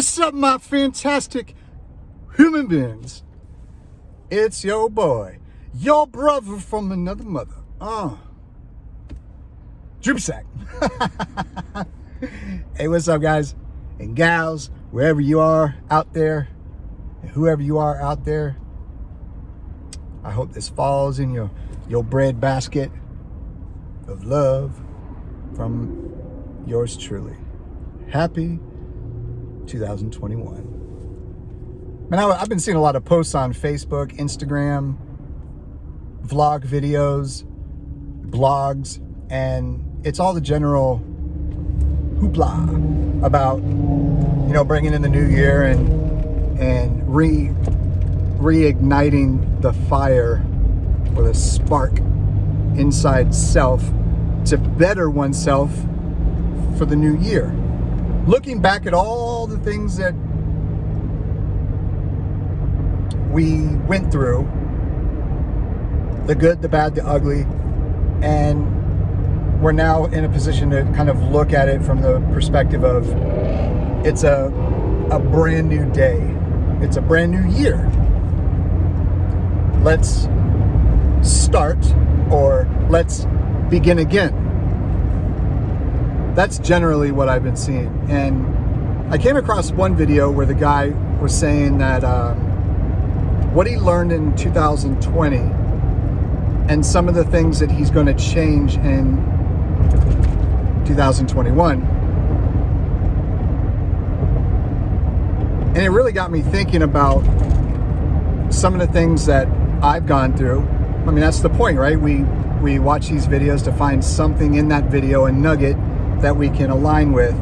What's up, my fantastic human beings? It's your boy, your brother from another mother. Droopy Sack. Hey, what's up, guys and gals, wherever you are out there, and whoever you are out there. I hope this falls in your bread basket of love from yours truly. Happy 2021. Man, I've been seeing a lot of posts on Facebook, Instagram, vlog videos, blogs, and it's all the general hoopla about, bringing in the new year and reigniting the fire or the spark inside self to better oneself for the new year. Looking back at all the things that we went through, the good, the bad, the ugly, and we're now in a position to kind of look at it from the perspective of it's a brand new day. It's a brand new year. Let's start, or let's begin again. That's generally what I've been seeing. And I came across one video where the guy was saying that what he learned in 2020 and some of the things that he's going to change in 2021. And it really got me thinking about some of the things that I've gone through. I mean, that's the point, right? We watch these videos to find something in that video, a nugget that we can align with,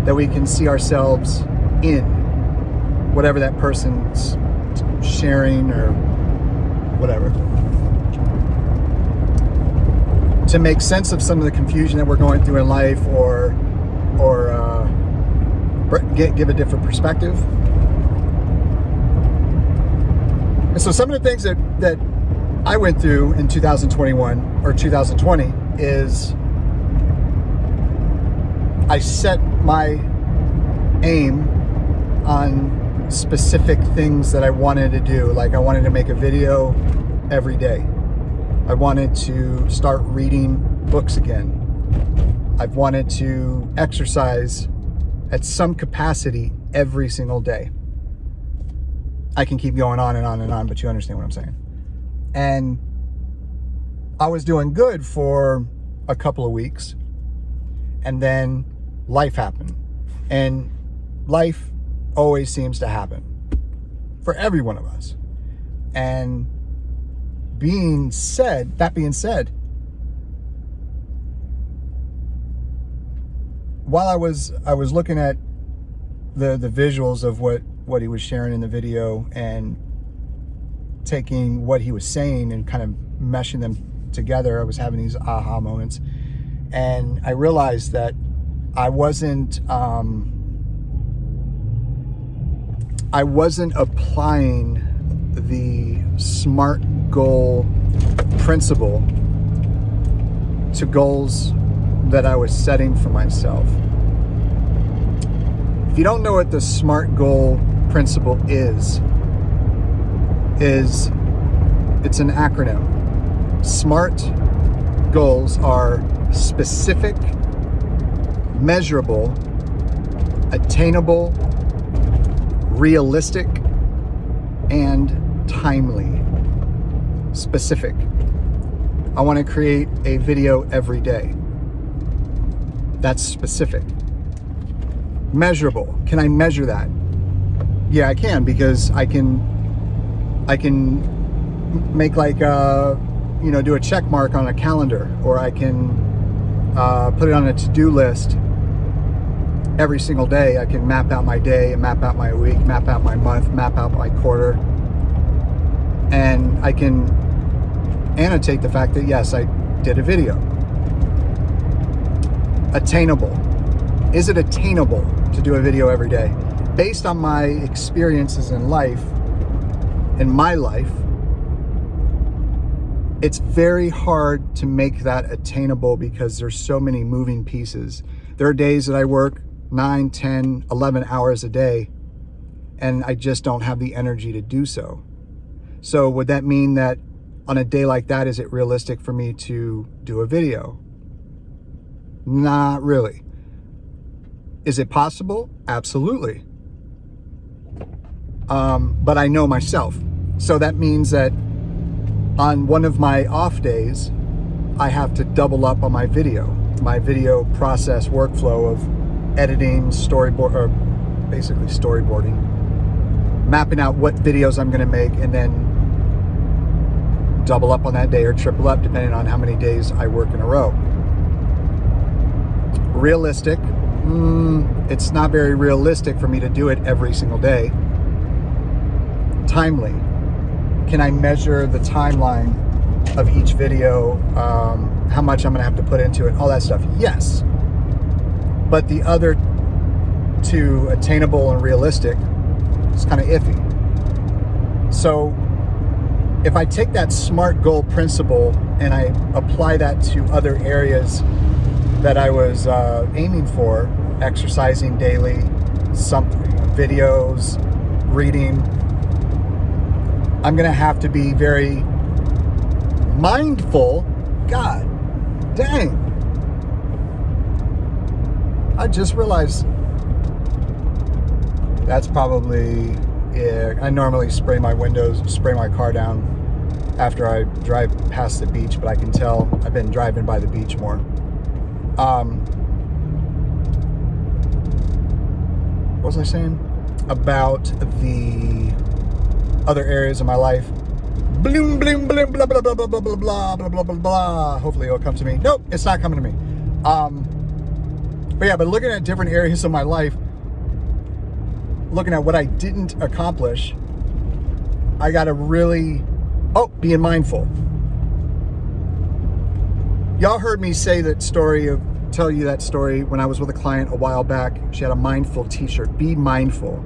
that we can see ourselves in, whatever that person's sharing or whatever, to make sense of some of the confusion that we're going through in life, or give a different perspective. And so some of the things that I went through in 2021 or 2020 is I set my aim on specific things that I wanted to do. Like, I wanted to make a video every day. I wanted to start reading books again. I've wanted to exercise at some capacity every single day. I can keep going on and on and on, but you understand what I'm saying. And I was doing good for a couple of weeks, and then life happened. And life always seems to happen for every one of us. And that being said, while I was looking at the visuals of what he was sharing in the video and taking what he was saying and kind of meshing them together, I was having these aha moments. And I realized that I wasn't applying the SMART goal principle to goals that I was setting for myself. If you don't know what the SMART goal principle is it's an acronym. SMART goals are specific, measurable, attainable, realistic, and timely. Specific. I want to create a video every day. That's specific. Measurable. Can I measure that? Yeah, I can, because I can make do a check mark on a calendar, or I can put it on a to-do list every single day. I can map out my day, map out my week, map out my month, map out my quarter, and I can annotate the fact that yes, I did a video. Attainable. Is it attainable to do a video every day? Based on my experiences in life, it's very hard to make that attainable because there's so many moving pieces. There are days that I work 9, 10, 11 hours a day and I just don't have the energy to do so. So would that mean that on a day like that, is it realistic for me to do a video? Not really. Is it possible? Absolutely. But I know myself. So that means that on one of my off days, I have to double up on my video process workflow of editing, basically storyboarding, mapping out what videos I'm going to make, and then double up on that day or triple up depending on how many days I work in a row. Realistic? It's not very realistic for me to do it every single day. Timely? Can I measure the timeline of each video, how much I'm going to have to put into it, all that stuff? Yes. But the other two, attainable and realistic, is kind of iffy. So if I take that SMART goal principle and I apply that to other areas that I was aiming for, exercising daily, videos, reading, I'm going to have to be very mindful. God dang. I just realized that's probably, yeah, I normally spray my car down after I drive past the beach, but I can tell I've been driving by the beach more. What was I saying? About the other areas of my life. Bloom, bloom, bloom, blah, blah, blah, blah, blah, blah, blah, blah, blah, blah, blah. Hopefully it'll come to me. Nope, it's not coming to me. But looking at different areas of my life, looking at what I didn't accomplish, I gotta really, being mindful. Y'all heard me tell you that story when I was with a client a while back. She had a mindful t-shirt, be mindful.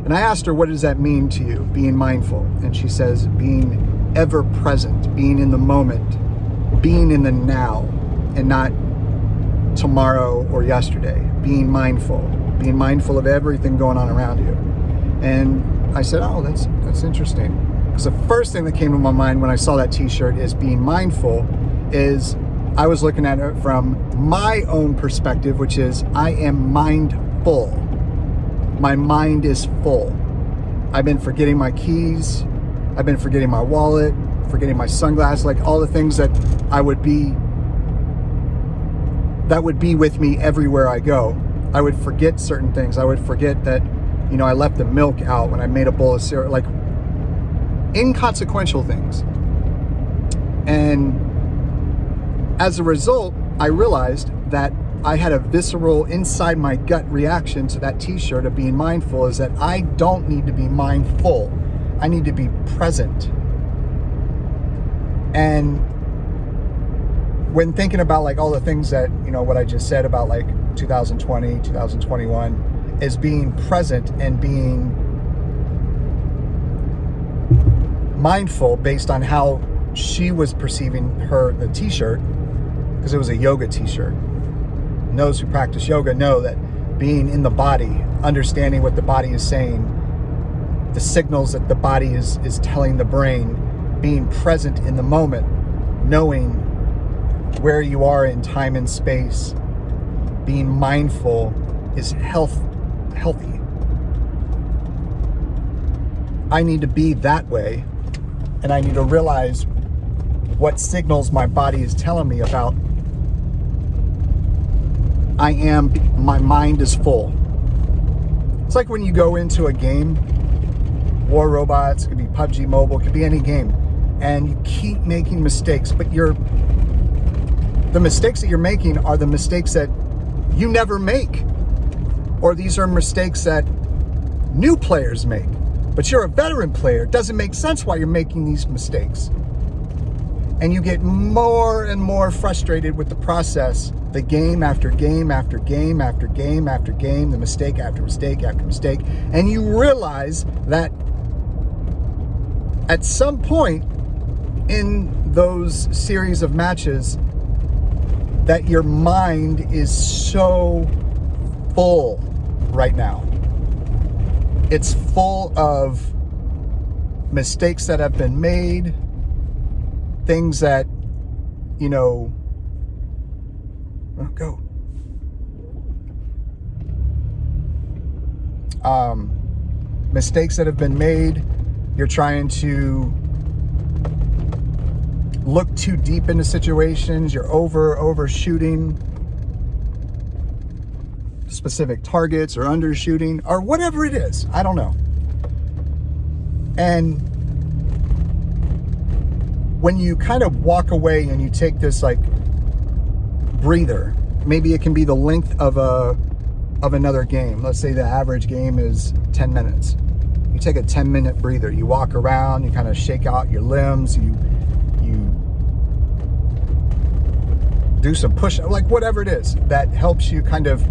And I asked her, what does that mean to you, being mindful? And she says, being ever present, being in the moment, being in the now, and not tomorrow or yesterday. Being mindful of everything going on around you. And I said, oh, that's interesting. Because the first thing that came to my mind when I saw that t-shirt is being mindful is I was looking at it from my own perspective, which is I am mindful. My mind is full. I've been forgetting my keys. I've been forgetting my wallet, forgetting my sunglasses, like all the things that would be with me everywhere I go. I would forget certain things. I would forget that, I left the milk out when I made a bowl of cereal, like inconsequential things. And as a result, I realized that I had a visceral inside my gut reaction to that t-shirt of being mindful, is that I don't need to be mindful. I need to be present. And when thinking about like all the things that, what I just said about like 2020, 2021, is being present and being mindful based on how she was perceiving the t-shirt, because it was a yoga t-shirt. And those who practice yoga know that being in the body, understanding what the body is saying, the signals that the body is telling the brain, being present in the moment, knowing where you are in time and space, being mindful is healthy. I need to be that way, and I need to realize what signals my body is telling me about my mind is full. It's like when you go into a game, War Robots, it could be PUBG Mobile, it could be any game, and you keep making mistakes, but the mistakes that you're making are the mistakes that you never make, or these are mistakes that new players make, but you're a veteran player. It doesn't make sense why you're making these mistakes. And you get more and more frustrated with the process, the game after game after game after game after game, the mistake after mistake after mistake. And you realize that at some point in those series of matches, that your mind is so full right now. It's full of mistakes that have been made, things that, go. Mistakes that have been made. You're trying to look too deep into situations. You're overshooting specific targets or undershooting or whatever it is. I don't know. And when you kind of walk away and you take this like breather, maybe it can be the length of another game. Let's say the average game is 10 minutes. You take a 10-minute breather. You walk around, you kind of shake out your limbs, you do some push, like whatever it is that helps you kind of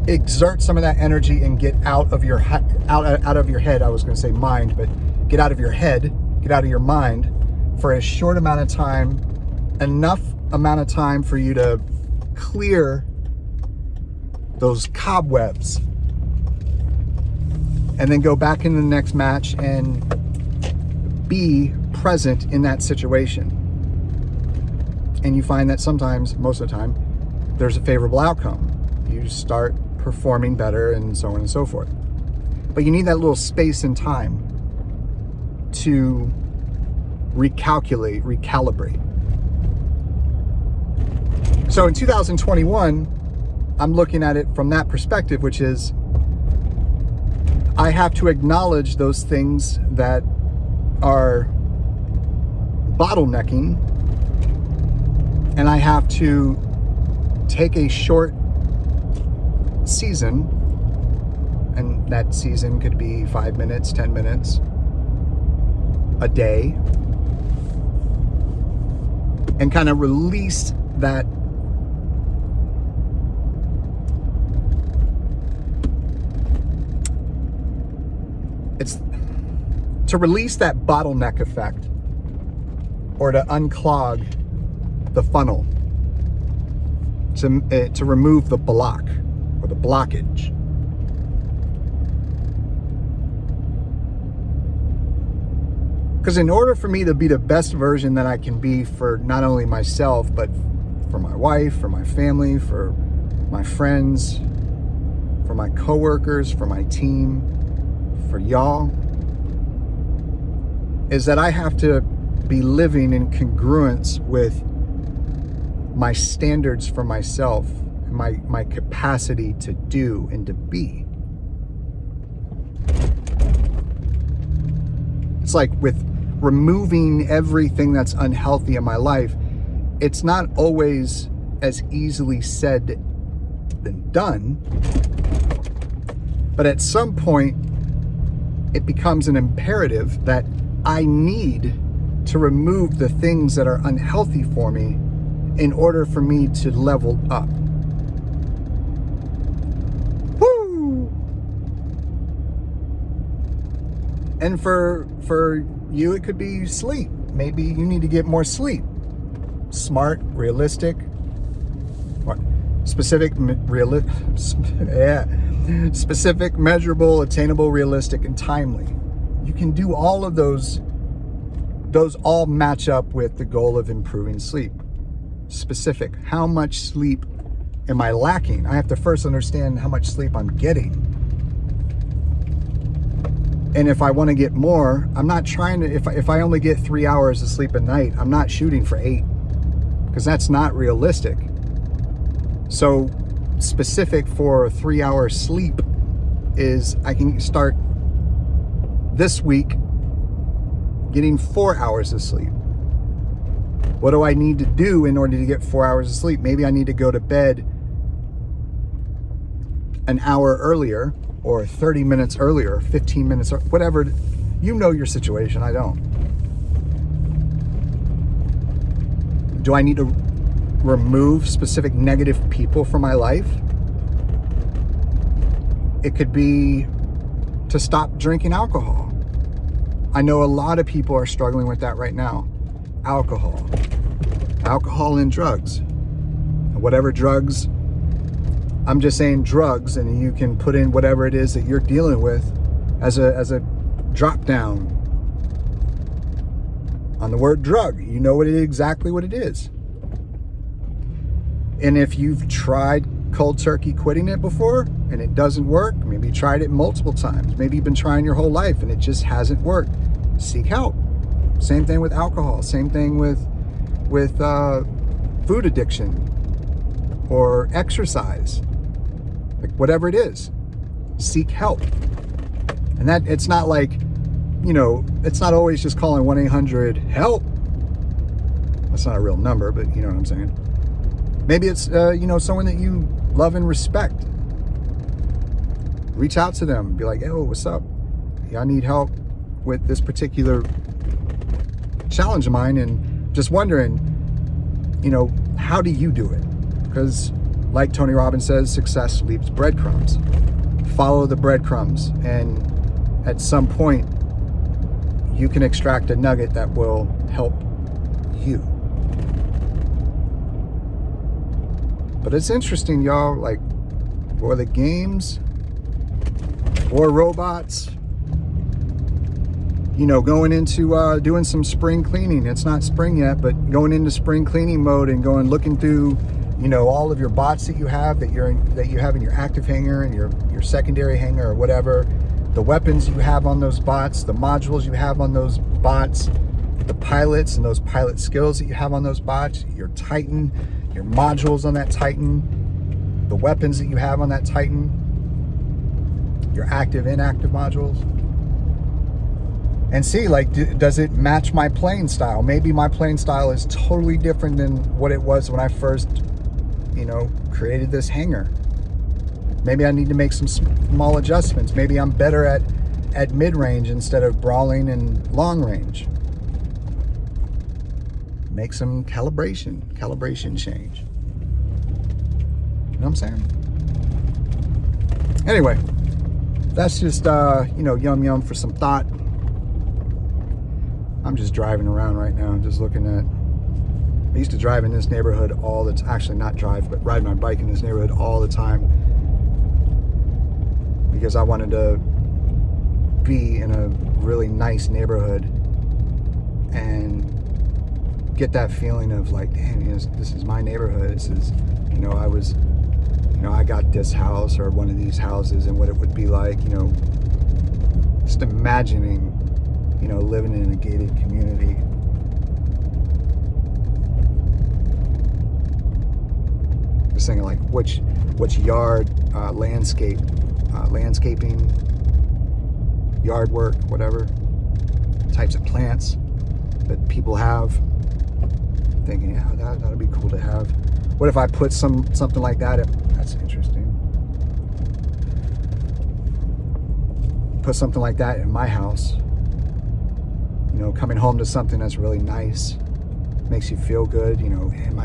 exert some of that energy and get out of your out of your head. I was going to say mind, but get out of your head, get out of your mind for a short amount of time, enough amount of time for you to clear those cobwebs, and then go back into the next match and be present in that situation. And you find that sometimes, most of the time, there's a favorable outcome. You start performing better and so on and so forth. But you need that little space and time to recalibrate. So in 2021, I'm looking at it from that perspective, which is I have to acknowledge those things that are bottlenecking, and I have to take a short season, and that season could be 5 minutes, 10 minutes, a day, and kind of release that it's to release that bottleneck effect, or to unclog the funnel, to remove the block or the blockage. Because in order for me to be the best version that I can be for not only myself, but for my wife, for my family, for my friends, for my coworkers, for my team, for y'all, is that I have to be living in congruence with my standards for myself, my capacity to do and to be. It's like with removing everything that's unhealthy in my life, it's not always as easily said than done, but at some point it becomes an imperative that I need to remove the things that are unhealthy for me in order for me to level up. Woo! And for you, it could be sleep. Maybe you need to get more sleep. Smart, realistic, what? Specific, specific, measurable, attainable, realistic, and timely. You can do all of those. Those all match up with the goal of improving sleep. Specific. How much sleep am I lacking? I have to first understand how much sleep I'm getting. And if I want to get more, I'm not trying to, if I only get 3 hours of sleep a night, I'm not shooting for 8, because that's not realistic. So specific for 3 hours sleep is I can start this week getting 4 hours of sleep. What do I need to do in order to get 4 hours of sleep? Maybe I need to go to bed an hour earlier, or 30 minutes earlier, 15 minutes, or whatever. You know your situation, I don't. Do I need to remove specific negative people from my life? It could be to stop drinking alcohol. I know a lot of people are struggling with that right now. Alcohol and drugs. Whatever drugs, I'm just saying drugs, and you can put in whatever it is that you're dealing with as a drop down on the word drug. You know exactly what it is. And if you've tried cold turkey quitting it before and it doesn't work, maybe you tried it multiple times, maybe you've been trying your whole life and it just hasn't worked, seek help. Same thing with alcohol, same thing with food addiction or exercise, like whatever it is, seek help. And that, it's not like, you know, it's not always just calling 1-800-HELP. That's not a real number, but you know what I'm saying. Maybe it's, you know, someone that you love and respect. Reach out to them. Be like, hey, what's up? Yeah, I need help with this particular challenge of mine. And just wondering, you know, how do you do it? Because like Tony Robbins says, success leaves breadcrumbs. Follow the breadcrumbs. And at some point, you can extract a nugget that will help you. But it's interesting, y'all, like, for the games or robots, you know, going into doing some spring cleaning. It's not spring yet, but going into spring cleaning mode and looking through, you know, all of your bots that you have that you have in your active hanger and your secondary hanger or whatever, the weapons you have on those bots, the modules you have on those bots, the pilots and those pilot skills that you have on those bots, your Titan, your modules on that Titan, the weapons that you have on that Titan, your active, inactive modules. And see, like, does it match my playing style? Maybe my playing style is totally different than what it was when I first, you know, created this hanger. Maybe I need to make some small adjustments. Maybe I'm better at mid-range instead of brawling and long range. Make some calibration change. You know what I'm saying? Anyway, that's just, you know, yum for some thought. I'm just driving around right now, just looking at, I used to drive in this neighborhood all the time, actually not drive, but ride my bike in this neighborhood all the time because I wanted to be in a really nice neighborhood and get that feeling of like, damn, this is my neighborhood. This is, you know, I got this house or one of these houses and what it would be like, you know, just imagining, you know, living in a gated community. Just thinking like which yard, landscaping, yard work, whatever, types of plants that people have. Thinking, yeah, that'd be cool to have. What if I put something like that? That's interesting. Put something like that in my house. You know, coming home to something that's really nice, makes you feel good. You know, and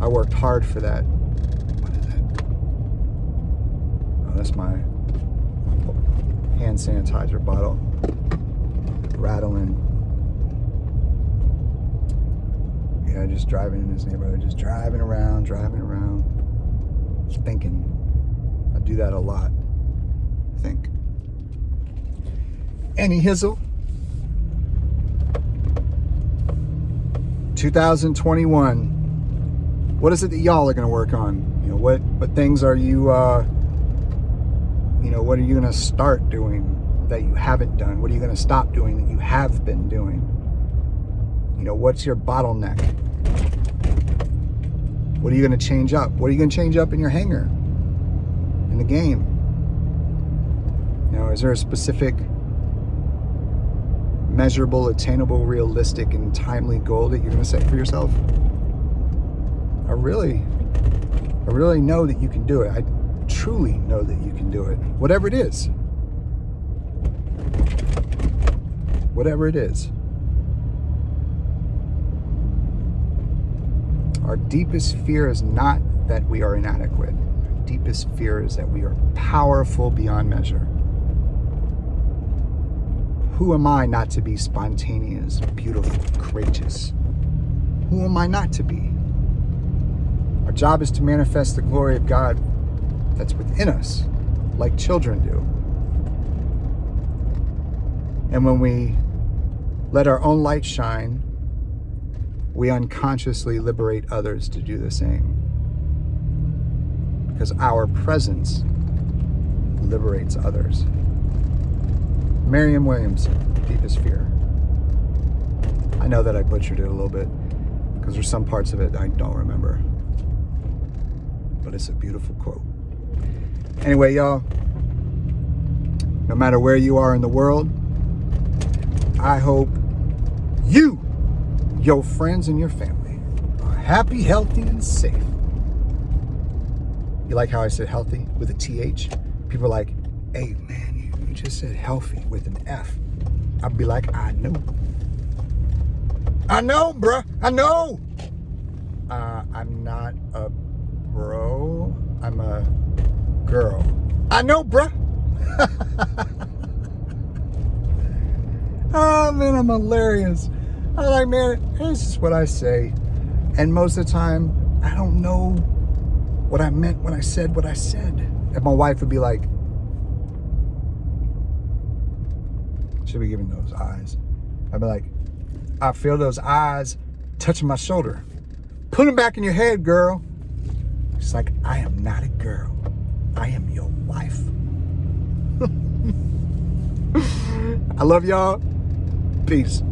I worked hard for that. What is that? Oh, that's my hand sanitizer bottle rattling. Yeah, just driving in this neighborhood, just driving around, just thinking. I do that a lot. Think. Any hizzle. 2021. What is it that y'all are going to work on? You know, what things are you, you know, what are you going to start doing that you haven't done? What are you going to stop doing that you have been doing? You know, what's your bottleneck? What are you going to change up? What are you going to change up in your hanger? In the game? You know, is there a specific measurable, attainable, realistic, and timely goal that you're going to set for yourself? I really know that you can do it. I truly know that you can do it. Whatever it is. Whatever it is. Our deepest fear is not that we are inadequate. Our deepest fear is that we are powerful beyond measure. Who am I not to be spontaneous, beautiful, courageous? Who am I not to be? Our job is to manifest the glory of God that's within us, like children do. And when we let our own light shine, we unconsciously liberate others to do the same. Because our presence liberates others. Merriam-Webster's deepest fear. I know that I butchered it a little bit because there's some parts of it I don't remember. But it's a beautiful quote. Anyway, y'all, no matter where you are in the world, I hope you, your friends, and your family are happy, healthy, and safe. You like how I said healthy with a TH? People are like, hey, man, you just said healthy with an F. I'd be like, I know. I know, bruh. I know. I'm not a bro. I'm a girl. I know, bruh. Oh, man, I'm hilarious. I'm like, man, this is what I say. And most of the time, I don't know what I meant when I said what I said. And my wife would be like, she'll be giving those eyes. I'd be like, I feel those eyes touching my shoulder. Put them back in your head, girl. She's like, I am not a girl. I am your wife. I love y'all. Peace.